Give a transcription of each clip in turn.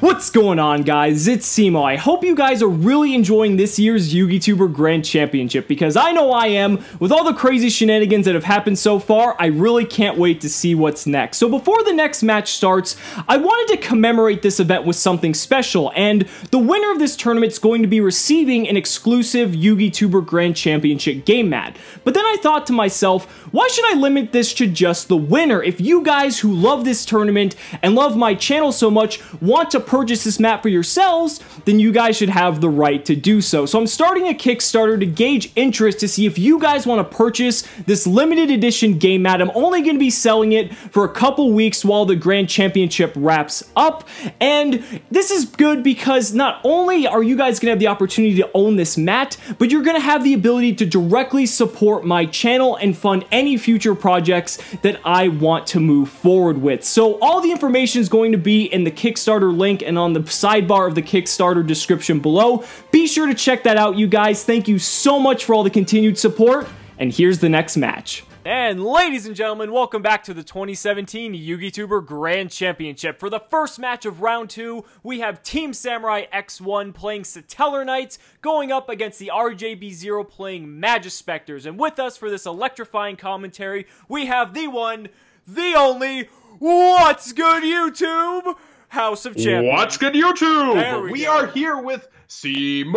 What's going on, guys? It's Cimo. I hope you guys are really enjoying this year's YugiTuber Grand Championship, because I know I am. With all the crazy shenanigans that have happened so far, I really can't wait to see what's next. So before the next match starts, I wanted to commemorate this event with something special, and the winner of this tournament is going to be receiving an exclusive YugiTuber Grand Championship game mat. But then I thought to myself, why should I limit this to just the winner? If you guys who love this tournament and love my channel so much want to purchase this map for yourselves, then you guys should have the right to do so. So I'm starting a Kickstarter to gauge interest to see if you guys want to purchase this limited edition game mat. I'm only going to be selling it for a couple weeks while the Grand Championship wraps up, and this is good because not only are you guys going to have the opportunity to own this mat, but you're going to have the ability to directly support my channel and fund any future projects that I want to move forward with. So all the information is going to be in the Kickstarter link and on the sidebar of the Kickstarter description below. Be sure to check that out, you guys. Thank you so much for all the continued support, and here's the next match. And ladies and gentlemen, welcome back to the 2017 YugiTuber Grand Championship. For the first match of round 2, we have TeamSamuraiX1 playing Satellar Knights going up against the TheRJB0 playing Magispectors. And with us for this electrifying commentary, we have the one, the only, what's good YouTube? House of Champions. What's good, YouTube? We are here with Cimo,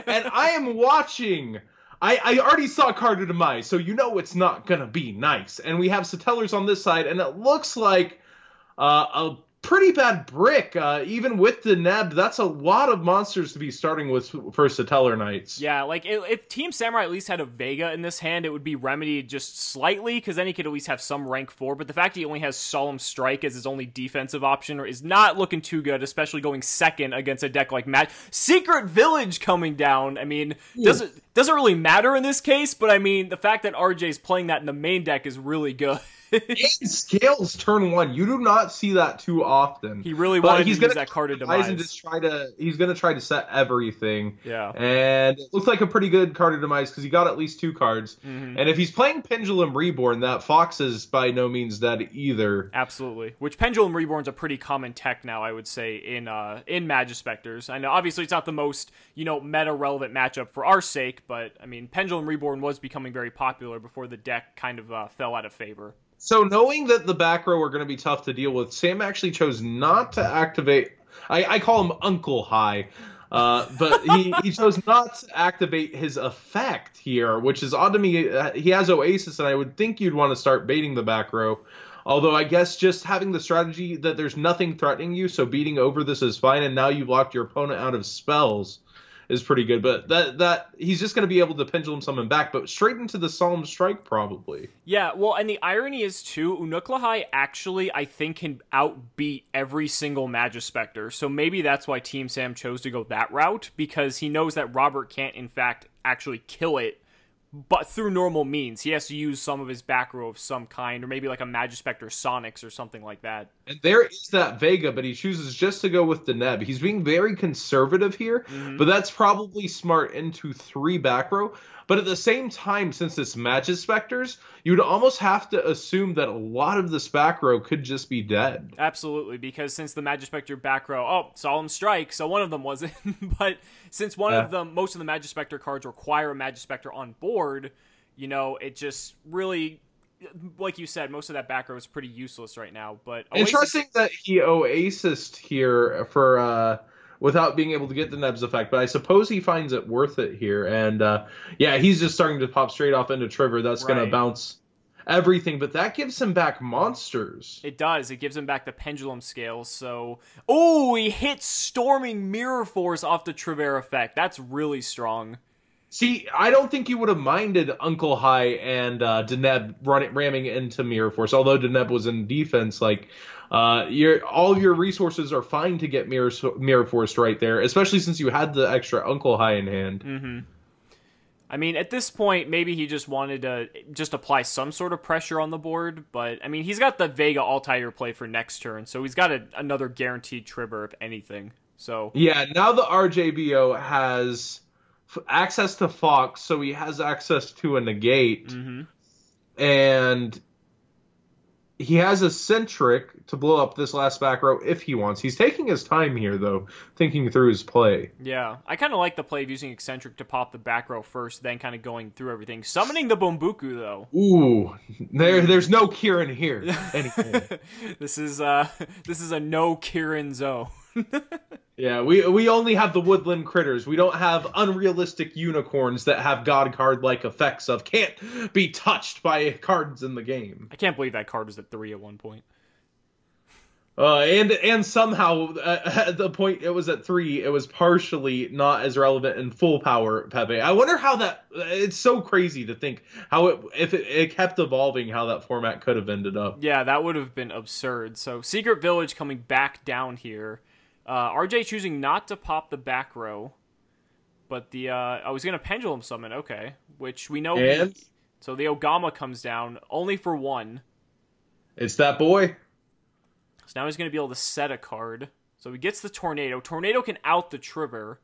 and I am watching. I already saw Card of Demise, so you know it's not gonna be nice. And we have Satellars on this side, and it looks like a pretty bad brick. Even with the Neb, that's a lot of monsters to be starting with for Satellar Knights. Yeah, like if Team Samurai at least had a Vega in this hand, it would be remedied just slightly, because then he could at least have some rank 4. But the fact that he only has Solemn Strike as his only defensive option is not looking too good, especially going second against a deck like Secret Village coming down. I mean, doesn't really matter in this case, but I mean, the fact that RJ's playing that in the main deck is really good. And scales turn 1. You do not see that too often. He really wanted to use that Card of Demise. And just he's going to try to set everything. Yeah. And it looks like a pretty good Card of Demise because he got at least 2 cards. And if he's playing Pendulum Reborn, that Fox is by no means dead either. Absolutely. Which Pendulum Reborn's a pretty common tech now, I would say, in Magispectors. I know obviously it's not the most, meta-relevant matchup for our sake, but I mean, Pendulum Reborn was becoming very popular before the deck kind of fell out of favor. So knowing that the back row are going to be tough to deal with, Sam actually chose not to activate. I call him Uncle High, but he chose not to activate his effect here, which is odd to me. He has Oasis, and I would think you'd want to start baiting the back row. Although I guess just having the strategy that there's nothing threatening you, so beating over this is fine, and now you've locked your opponent out of spells is pretty good. But that he's just going to be able to pendulum summon back, but straight into the Solemn Strike probably. Yeah, well, and the irony is too, Unuklahai actually, I think, can outbeat every single Magispector. So maybe that's why Team Sam chose to go that route, because he knows that Robert can't, in fact, actually kill it, but through normal means. He has to use some of his back row of some kind, or maybe like a Magispector Sonics or something like that. And there is that Vega, but he chooses just to go with the Neb. He's being very conservative here, but that's probably smart into 3 back row. But at the same time, since it's Magispectors, you'd almost have to assume that a lot of this back row could just be dead. Absolutely, because since the Magispector back row, Solemn Strike, so one of them wasn't, but since one of them, most of the Magispector cards require a Magispector on board, it just really, like you said, most of that back row is pretty useless right now. But interesting that he Oasis'd here for without being able to get the Neb's effect, but I suppose he finds it worth it here. And yeah, he's just starting to pop straight off into Trigger. That's going to bounce everything, but that gives him back monsters. It does. It gives him back the Pendulum Scales. So, oh, he hits Storming Mirror Force off the Trigger effect. That's really strong. See, I don't think you would have minded Uncle High and Deneb ramming into Mirror Force, although Deneb was in defense. Like, all of your resources are fine to get Mirror Force right there, especially since you had the extra Uncle High in hand. I mean, at this point, maybe he just wanted to just apply some sort of pressure on the board, but, I mean, he's got the Vega Altair play for next turn, so he's got another guaranteed trigger, if anything. So yeah, now the RJBO has access to Fox, so he has access to a negate, and he has a Centric to blow up this last back row if he wants. He's taking his time here, though, thinking through his play. Yeah, I kind of like the play of using Eccentric to pop the back row first, then kind of going through everything. Summoning the Bombuku, though. Ooh, there's no Kieran here anymore. This is a no Kieran zone. Yeah, we only have the woodland critters. We don't have unrealistic unicorns that have god card-like effects of can't be touched by cards in the game. I can't believe that card was at 3 at one point. And somehow at the point it was at 3, it was partially not as relevant in full power Pepe. I wonder how that. It's so crazy to think how if it kept evolving, how that format could have ended up. Yeah, that would have been absurd. So Secret Village coming back down here. RJ choosing not to pop the back row, but the I was gonna Pendulum Summon, okay, which we know. So the Ogama comes down only for 1. It's that boy. So now he's gonna be able to set a card. So he gets the Tornado. Tornado can out the Trigger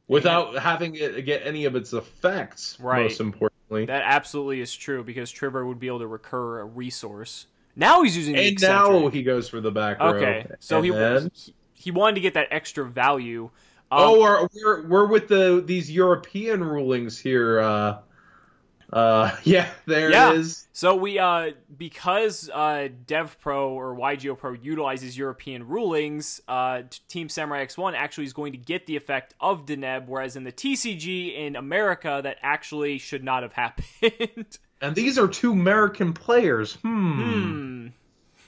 without having it get any of its effects. Right. Most importantly, that absolutely is true because Trigger would be able to recur a resource. Now he's using the Eccentric. Now he goes for the back row. Okay, so he wanted to get that extra value. We're with these European rulings here. Yeah, there it is. So we because DevPro or YGO Pro utilizes European rulings, TeamSamuraiX1 actually is going to get the effect of Deneb, whereas in the TCG in America that actually should not have happened. And these are 2 American players.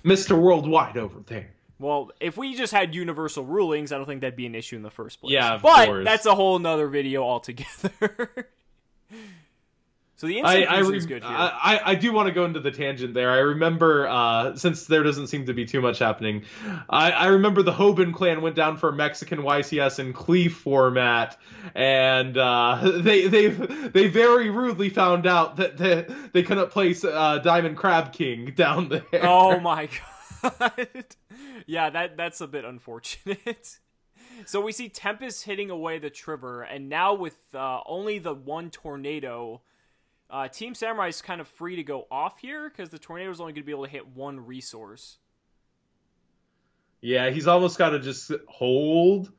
Mr. Worldwide over there. Well, if we just had universal rulings, I don't think that'd be an issue in the first place. Yeah, of course. That's a whole nother video altogether. So the instant is good here. I do want to go into the tangent there. I remember, since there doesn't seem to be too much happening, I remember the Hoban clan went down for a Mexican YCS in Cleve format, and they very rudely found out that they couldn't place Diamond Crab King down there. Oh my god. Yeah, that's a bit unfortunate. So we see Tempest hitting away the Trigger, and now with only the 1 Tornado, Team Samurai is kind of free to go off here because the Tornado is only going to be able to hit 1 resource. Yeah, he's almost got to just hold.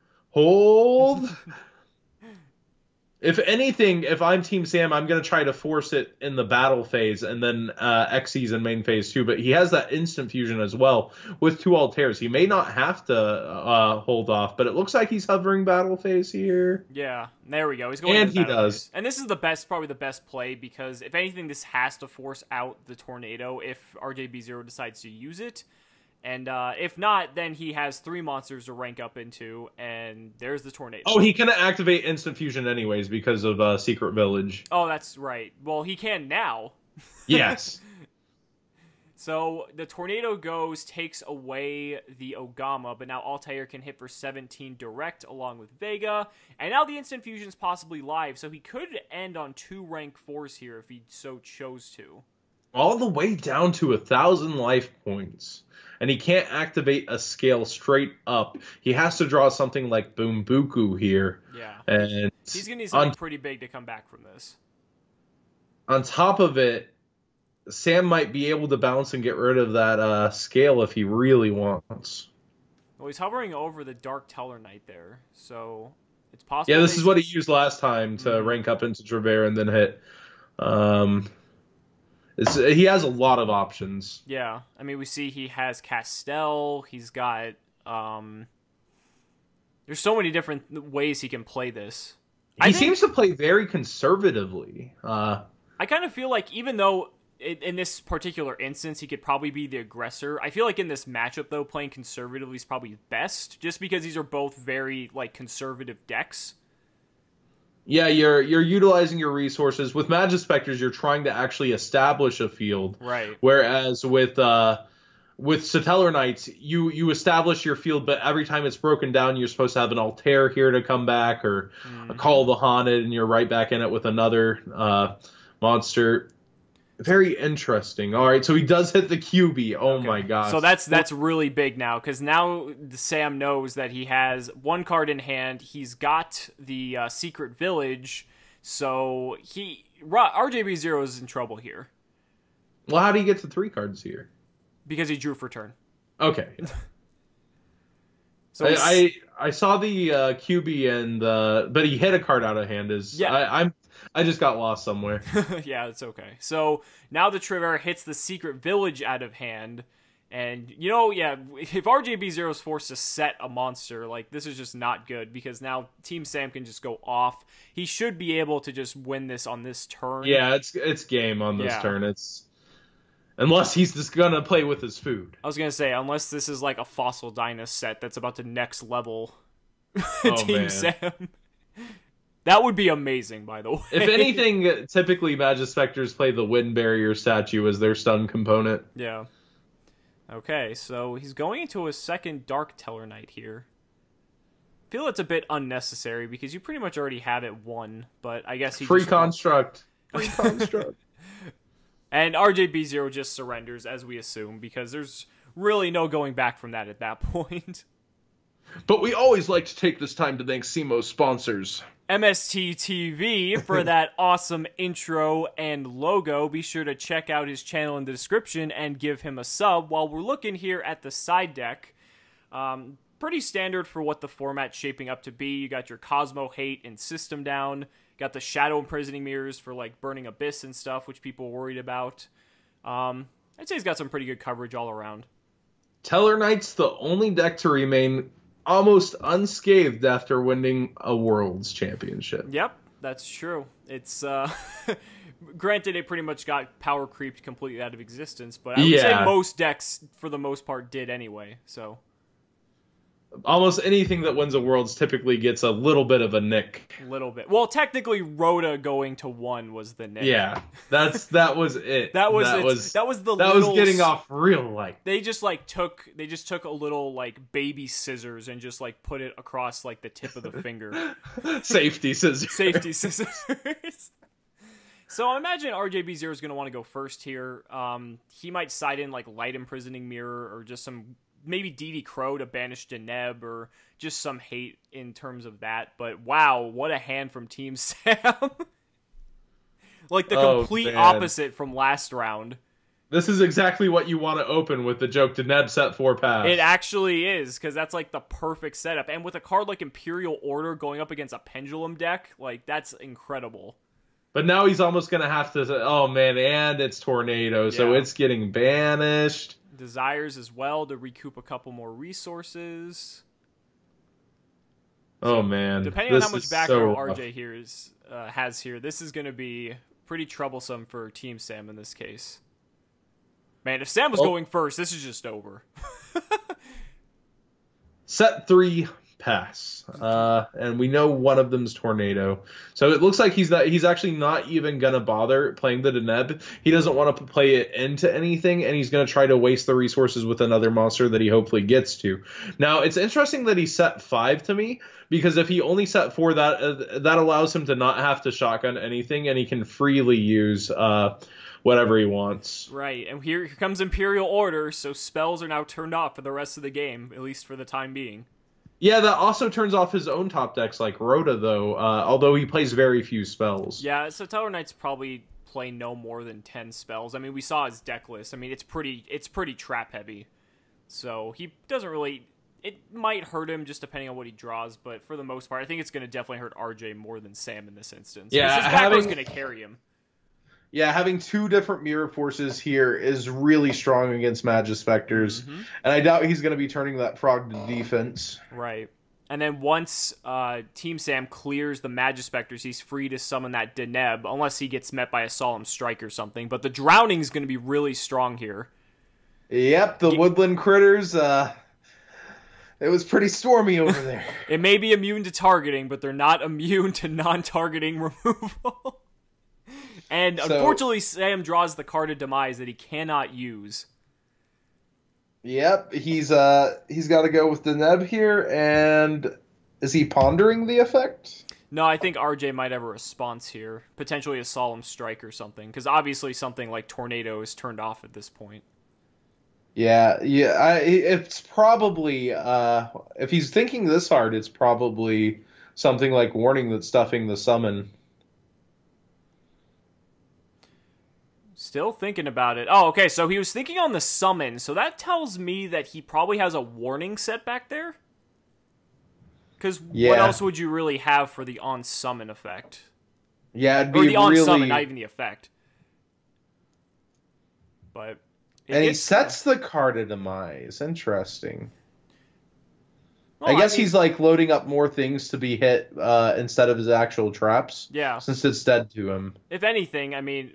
If anything, if I'm Team Sam, I'm going to try to force it in the battle phase and then Xyz in main phase too. But he has that instant fusion as well with 2 Altairs. He may not have to hold off, but it looks like he's hovering battle phase here. Yeah, there we go. He's going. And he does. Phase. And this is probably the best play because if anything, this has to force out the Tornado if RJB0 decides to use it. And if not, then he has 3 monsters to rank up into, and there's the Tornado. Oh, he can activate Instant Fusion anyways because of Secret Village. Oh, that's right. Well, he can now. Yes. So the Tornado takes away the Ogama, but now Altair can hit for 17 direct along with Vega. And now the Instant Fusion is possibly live, so he could end on 2 rank 4s here if he so chose to. All the way down to 1,000 life points. And he can't activate a scale straight up. He has to draw something like Boombuku here. Yeah. And he's going to need something pretty big to come back from this. On top of it, Sam might be able to bounce and get rid of that scale if he really wants. Well, he's hovering over the Dark Teller Knight there. So it's possible. Yeah, this is what he used last time to rank up into Trevere and then hit. He has a lot of options. Yeah, I mean, we see he has Castell. He's got there's so many different ways he can play this. He seems to play very conservatively. I kind of feel like even though in this particular instance he could probably be the aggressor, I feel like in this matchup though playing conservatively is probably best, just because these are both very conservative decks. Yeah, you're utilizing your resources. With Magispectors, you're trying to actually establish a field. Right. Whereas with Satellar Knights, you establish your field, but every time it's broken down, you're supposed to have an Altair here to come back, or a Call of the Haunted, and you're right back in it with another monster. Very interesting. All right, so he does hit the QB. Oh my gosh. So that's really big now, because now Sam knows that he has 1 card in hand. He's got the Secret Village, so RJB0 is in trouble here. Well, how do you get to 3 cards here? Because he drew for turn. Okay. So I saw the QB and but he hit a card out of hand. I just got lost somewhere. Yeah, it's okay. So now the Trivera hits the Secret Village out of hand. And, you know, yeah, if RJB0 is forced to set a monster, like, this is just not good, because now Team Sam can just go off. He should be able to just win this on this turn. Yeah, it's game on this turn. It's unless he's just gonna play with his food. I was gonna say, unless this is like a Fossil Dyna set that's about to next level Team Sam. That would be amazing, by the way. If anything, typically Magispectors play the Wind Barrier statue as their stun component. Yeah. Okay, so he's going into a second Dark Teller Knight here. I feel it's a bit unnecessary because you pretty much already have it won, but I guess he Free construct. Free construct. And RJB0 just surrenders, as we assume, because there's really no going back from that at that point. But we always like to take this time to thank Cimoooooooo's sponsors. MST TV for that awesome intro and logo. Be sure to check out his channel in the description and give him a sub. While we're looking here at the side deck, pretty standard for what the format's shaping up to be. You got your Cosmo Hate and System Down. Got the Shadow Imprisoning Mirrors for like Burning Abyss and stuff, which people were worried about. I'd say he's got some pretty good coverage all around. Teller Knight's the only deck to remain almost unscathed after winning a Worlds Championship. Yep, that's true. It's, granted, it pretty much got power creeped completely out of existence, but I would say most decks, for the most part, did anyway, so. Almost anything that wins a Worlds typically gets a little bit of a nick. Little bit. Well, technically, Rhoda going to 1 was the nick. Yeah, that was it. That was getting off real light. They just took a little like baby scissors and just like put it across like the tip of the finger. Safety scissors. Safety scissors. So I imagine RJB0 is going to want to go first here. He might side in like Light Imprisoning Mirror or just some. Maybe DD Crow to banish Deneb, or just some hate in terms of that. But wow, what a hand from Team Sam. Like the complete opposite from last round. This is exactly what you want to open with the joke Deneb set 4 pass. It actually is, because that's like the perfect setup. And with a card like Imperial Order going up against a Pendulum deck, like that's incredible. But now he's almost going to have to, oh man, and it's Tornado, so it's getting banished. Desires as well to recoup a couple more resources. Oh man, depending on how much back row RJ here has here, this is going to be pretty troublesome for Team Sam in this case. Man, if Sam was going first, this is just over. Set 3 pass, and we know one of them's Tornado, so it looks like he's actually not even gonna bother playing the Deneb. He doesn't want to play it into anything, and he's gonna try to waste the resources with another monster that he hopefully gets to. Now it's interesting that he set 5 to me, because if he only set 4, that allows him to not have to shotgun anything, and he can freely use whatever he wants. Right, and here comes Imperial Order, so spells are now turned off for the rest of the game, at least for the time being. Yeah, that also turns off his own top decks like Rhoda, though, although he plays very few spells. Yeah, so Teller Knights probably play no more than 10 spells. I mean, we saw his deck list. I mean, it's pretty trap-heavy. So he doesn't really... It might hurt him just depending on what he draws, but for the most part, I think it's going to definitely hurt RJ more than Sam in this instance. Yeah, his back row's going to carry him. Yeah, having 2 different mirror forces here is really strong against Magispectors, and I doubt he's going to be turning that frog to defense. Right. And then once Team Sam clears the Magispectors, he's free to summon that Deneb, unless he gets met by a Solemn Strike or something. But the Drowning is going to be really strong here. Yep, the woodland critters, it was pretty stormy over there. It may be immune to targeting, but they're not immune to non-targeting removal. And unfortunately, Sam draws the card of Demise that he cannot use. Yep, he's got to go with Deneb here, and is he pondering the effect? No, I think RJ might have a response here. Potentially a Solemn Strike or something, because obviously something like Tornado is turned off at this point. Yeah, it's probably, if he's thinking this hard, it's probably something like Warning that's stuffing the summon. Still thinking about it. Oh, okay, so he was thinking on the summon, so that tells me that he probably has a warning set back there? Because what else would you really have for the on-summon effect? Yeah, it'd be or the on-summon, not even the effect. But... And he sets the card to demise. Interesting. Well, I guess he's like loading up more things to be hit instead of his actual traps. Yeah. Since it's dead to him. If anything, I mean,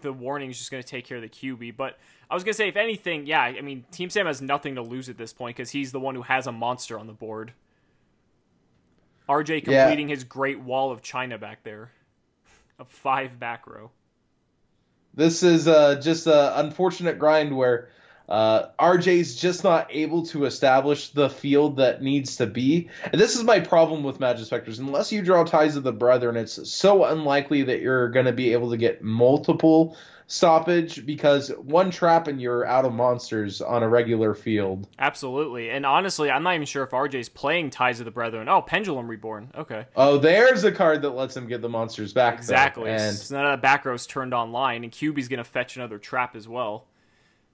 the warning is just going to take care of the QB. But I was going to say, if anything, yeah, I mean, Team Sam has nothing to lose at this point because he's the one who has a monster on the board. RJ completing his great wall of China back there. A 5 back row. This is just an unfortunate grind where RJ's just not able to establish the field that needs to be. And this is my problem with Magispectors. Unless you draw Ties of the Brethren, it's so unlikely that you're going to be able to get multiple stoppage because one trap and you're out of monsters on a regular field. Absolutely. And honestly, I'm not even sure if RJ's playing Ties of the Brethren. Oh, Pendulum Reborn. Okay. Oh, there's a card that lets him get the monsters back. Exactly. And so none of the back row's turned online, and QB's going to fetch another trap as well.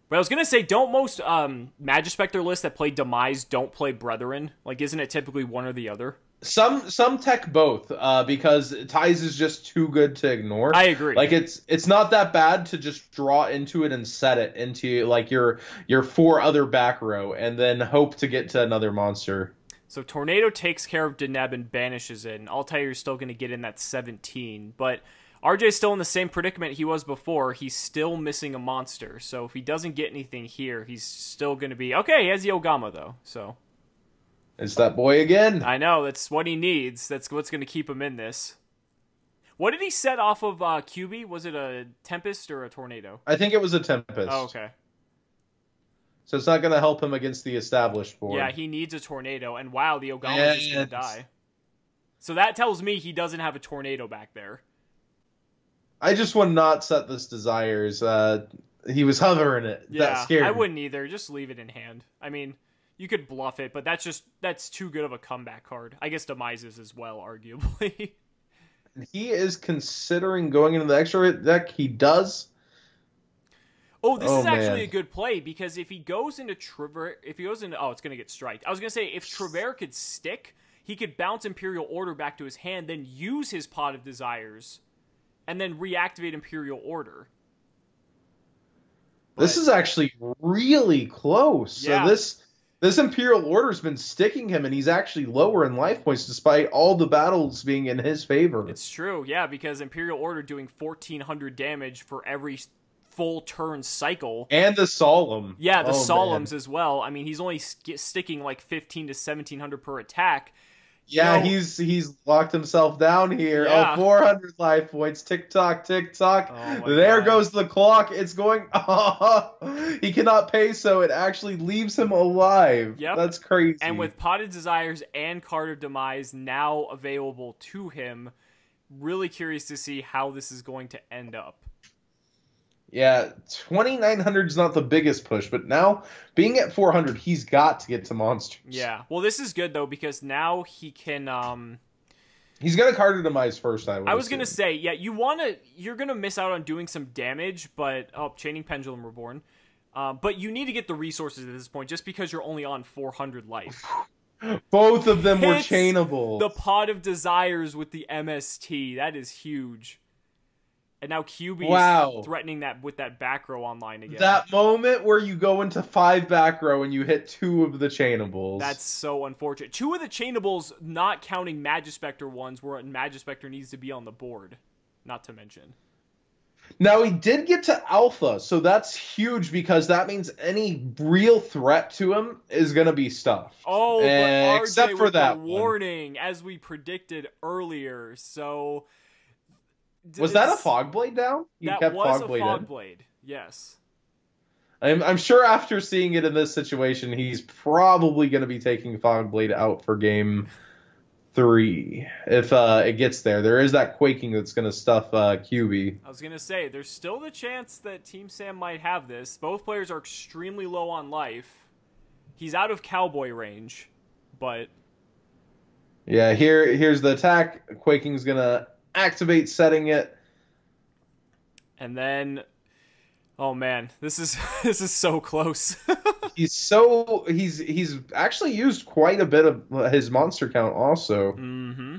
But I was going to say, don't most Magispector lists that play Demise don't play Brethren? Like, isn't it typically one or the other? Some tech both, because Ties is just too good to ignore. I agree. Like it's not that bad to just draw into it and set it into like your 4 other back row and then hope to get to another monster. So Tornado takes care of Deneb and banishes it, and Altair's still going to get in that 17, but RJ's still in the same predicament he was before. He's still missing a monster, so if he doesn't get anything here, he's still going to be... Okay, he has Yogama, though, so... It's that boy again. I know, that's what he needs. That's what's going to keep him in this. What did he set off of QB? Was it a Tempest or a Tornado? I think it was a Tempest. Oh, okay. So it's not going to help him against the established board. Yeah, he needs a Tornado, and wow, the Ogama's just going to die. So that tells me he doesn't have a Tornado back there. I just would not set this Desires. He was hovering it. Yeah, that scared me. I wouldn't either. Just leave it in hand. I mean... You could bluff it, but that's too good of a comeback card. I guess Demises as well, arguably. He is considering going into the extra deck. He does. Oh, this is actually a good play because if he goes into oh, it's gonna get striked. I was gonna say if Trevere could stick, he could bounce Imperial Order back to his hand, then use his Pot of Desires, and then reactivate Imperial Order. This is actually really close. Yeah. So this Imperial Order's been sticking him, and he's actually lower in life points despite all the battles being in his favor. It's true, yeah, because Imperial Order doing 1,400 damage for every full turn cycle. And the Solemn. Yeah, the Solemns as well. I mean, he's only sticking like 1,500 to 1,700 per attack. Yeah, he's locked himself down here. Yeah. Oh, 400 life points. Tick tock, tick tock. Oh there God. goes the clock. It's going. Oh, he cannot pay, so it actually leaves him alive. Yep. That's crazy. And with Potted Desires and Card of Demise now available to him, really curious to see how this is going to end up. Yeah, 2,900 is not the biggest push, but now being at 400, he's got to get to monsters. Yeah, well, this is good though because now he can. He's gonna Card of Demise first. I was gonna say, yeah, you're gonna miss out on doing some damage, but Chaining Pendulum Reborn. But you need to get the resources at this point, just because you're only on 400 life. Both of them were chainable. The Pot of Desires with the MST, that is huge. And now QB is threatening that with that back row online again. That moment where you go into 5 back row and you hit 2 of the chainables. That's so unfortunate. 2 of the chainables, not counting Magispector ones, where Magispector needs to be on the board. Not to mention. Now, he did get to Alpha, so that's huge because that means any real threat to him is going to be stuffed. Oh, but RJ except for with that the warning, as we predicted earlier, so... Was that a Fogblade down? That was a Fogblade, yes. I'm sure after seeing it in this situation, he's probably going to be taking Fogblade out for game 3. If it gets there. There is that Quaking that's going to stuff QB. I was going to say, there's still the chance that Team Sam might have this. Both players are extremely low on life. He's out of Cowboy range, but... Yeah, here's the attack. Quaking's going to activate, setting it. And then Oh man, this is this is so close. He's actually used quite a bit of his monster count also. Mm-hmm.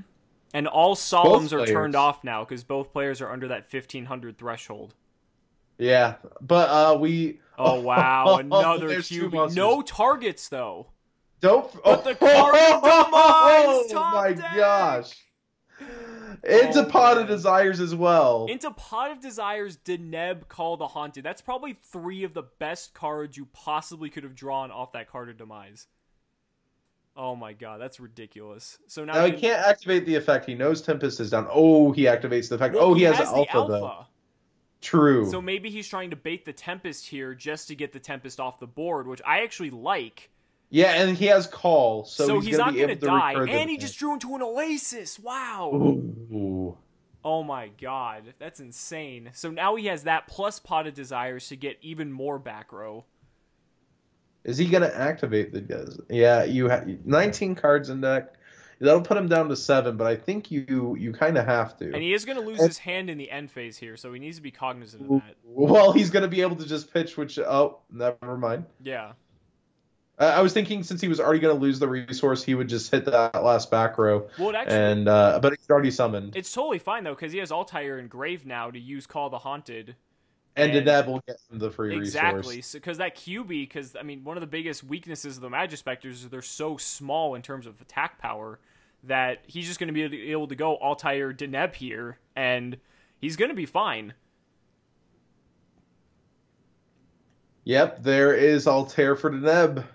And all solemns are turned off now because both players are under that 1500 threshold. Yeah, but we. Oh wow, another QB. No targets though. Don't. But the card demise. Oh my gosh. Into Pot of Desires as well. Into Pot of Desires, Deneb Call the Haunted. That's probably 3 of the best cards you possibly could have drawn off that card of Demise. Oh my god, that's ridiculous. So now he can't activate the effect. He knows Tempest is down. Oh, he activates the effect. Well, he has the alpha though. True. So maybe he's trying to bait the Tempest here just to get the Tempest off the board, which I actually like. Yeah, and he has Call, so he's not going to die. And he just drew into an Oasis. Wow. Ooh. Oh my god, that's insane. So now he has that plus Pot of Desires to get even more back row. Is he going to activate the guys? Yeah, you have 19 cards in deck. That'll put him down to 7, but I think you kind of have to. And he is going to lose his hand in the end phase here, so he needs to be cognizant of that. Well, he's going to be able to just pitch, which... Oh, never mind. Yeah. I was thinking since he was already going to lose the resource, he would just hit that last back row. Well, actually, but he's already summoned. It's totally fine, though, because he has Altair engraved now to use Call the Haunted. And Deneb will get him the free resource. Exactly, because that QB, because, I mean, one of the biggest weaknesses of the Magispectors is they're so small in terms of attack power that he's just going to be able to go Altair Deneb here, and he's going to be fine. Yep, there is Altair for Deneb.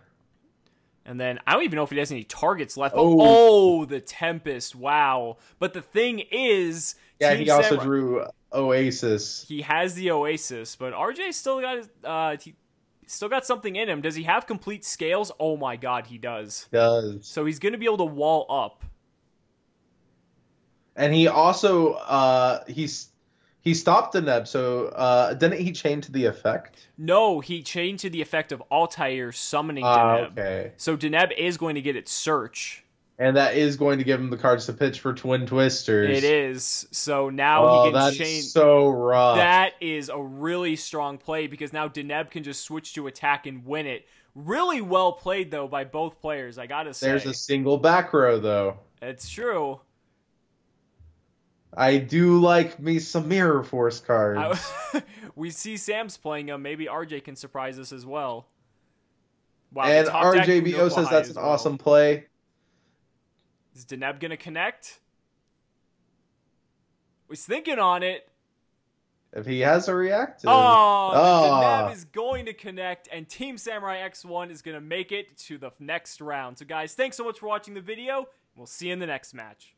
And then, I don't even know if he has any targets left. Oh, the Tempest. Wow. But the thing is... Yeah, he also drew Oasis. He has the Oasis, but RJ still got still got something in him. Does he have complete scales? Oh my god, he does. He does. So he's going to be able to wall up. And he also, he stopped Deneb, so didn't he chain to the effect? No, he chained to the effect of Altair summoning Deneb. Okay. So Deneb is going to get its search. And that is going to give him the cards to pitch for Twin Twisters. It is. So now he can chain. That's so rough. That is a really strong play because now Deneb can just switch to attack and win it. Really well played, though, by both players, I gotta say. There's a single back row, though. It's true. I do like me some Mirror Force cards. We see Sam's playing them. Maybe RJ can surprise us as well. Wow, and TheRJB0 says that's an awesome play. Is Deneb going to connect? He's thinking on it. If he has a reactive. Deneb is going to connect, and TeamSamuraiX1 is going to make it to the next round. So, guys, thanks so much for watching the video. We'll see you in the next match.